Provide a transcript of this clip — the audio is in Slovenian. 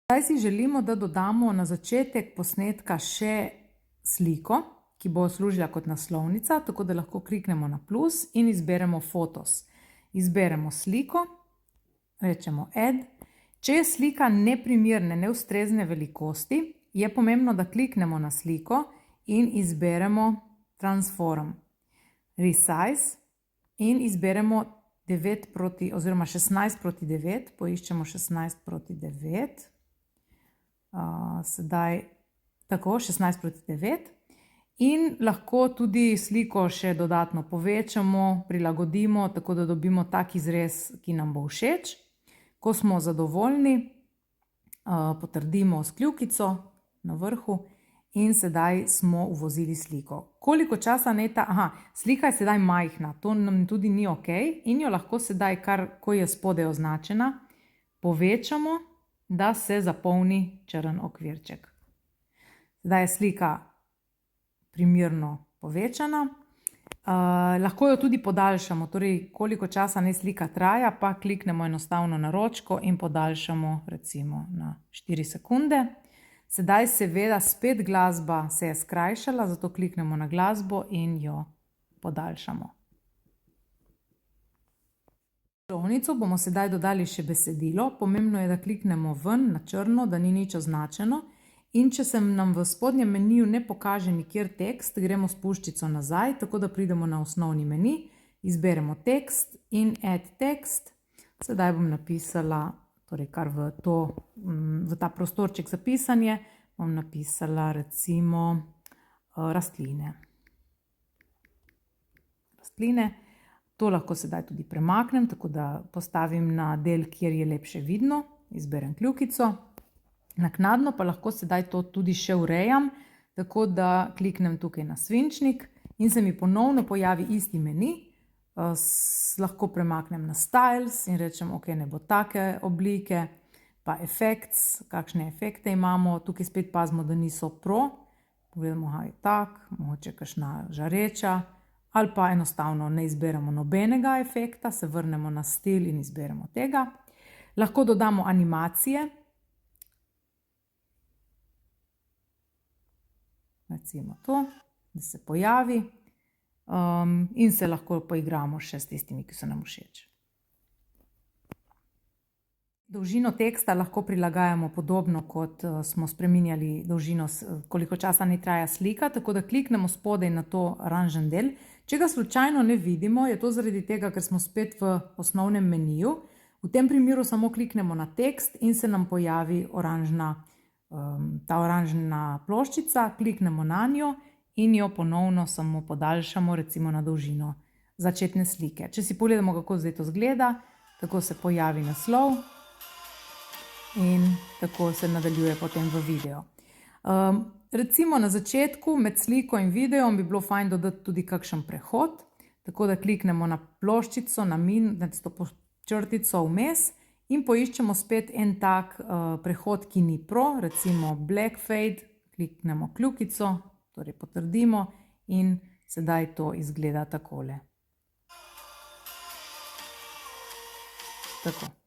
Zdaj si želimo, da dodamo na začetek posnetka še sliko, ki bo služila kot naslovnica, tako da lahko kliknemo na plus in izberemo Fotos. Izberemo sliko, rečemo Add. Če je slika neprimerne, neustrezne velikosti, je pomembno, da kliknemo na sliko in izberemo Transform. Resize in izberemo 16:9, poiščemo 16:9. Sedaj tako, 16:9. In lahko tudi sliko še dodatno povečamo, prilagodimo, tako da dobimo tak izrez, ki nam bo všeč. Ko smo zadovoljni, potrdimo s kljukico na vrhu in sedaj smo uvozili sliko. Koliko časa naj slika je sedaj majhna, to nam tudi ni ok in jo lahko sedaj, ko je spodaj označena, povečamo, da se zapolni črn okvirček. Zdaj je slika primerno povečana. Lahko jo tudi podaljšamo, torej koliko časa naj slika traja, pa kliknemo enostavno na ročko in podaljšamo recimo na 4 sekunde. Sedaj seveda spet glasba se je skrajšala, zato kliknemo na glasbo in jo podaljšamo. V naslovnico bomo sedaj dodali še besedilo. Pomembno je, da kliknemo ven na črno, da ni nič označeno. In če se nam v spodnjem meniju ne pokaže nikjer tekst, gremo s puščico nazaj, tako da pridemo na osnovni meni, izberemo tekst in Add text. Sedaj bom napisala, torej kar v ta prostorček za pisanje, bom napisala recimo rastline. Rastline. To lahko sedaj tudi premaknem, tako da postavim na del, kjer je lepše vidno, izberem kljukico. Naknadno pa lahko sedaj to tudi še urejam, tako da kliknem tukaj na svinčnik in se mi ponovno pojavi isti meni. Lahko premaknem na Styles in rečem, ok, ne bo take oblike, pa Effects, kakšne efekte imamo. Tukaj spet pazimo, da niso pro. Pogledamo, je tak, mogoče kakšna žareča, ali pa enostavno ne izberemo nobenega efekta, se vrnemo na stil in izberemo tega. Lahko dodamo animacije. Recimo to, da se pojavi in se lahko poigramo še s tistimi, ki so nam všeč. Dolžino teksta lahko prilagajamo podobno, kot smo spreminjali dolžino, koliko časa naj traja slika, tako da kliknemo spodaj na to oranžen del. Če ga slučajno ne vidimo, je to zaradi tega, ker smo spet v osnovnem meniju. V tem primeru samo kliknemo na tekst in se nam pojavi ta oranžna ploščica, kliknemo na njo in jo ponovno samo podaljšamo, recimo na dolžino začetne slike. Če si pogledamo, kako zdaj to izgleda, tako se pojavi naslov in tako se nadaljuje potem v video. Recimo na začetku med sliko in videom bi bilo fajn dodati tudi kakšen prehod, tako da kliknemo na ploščico, na to črtico vmes, in poiščemo spet en tak prehod, ki ni pro, recimo Black Fade, kliknemo kljukico, torej potrdimo in sedaj to izgleda takole. Tako.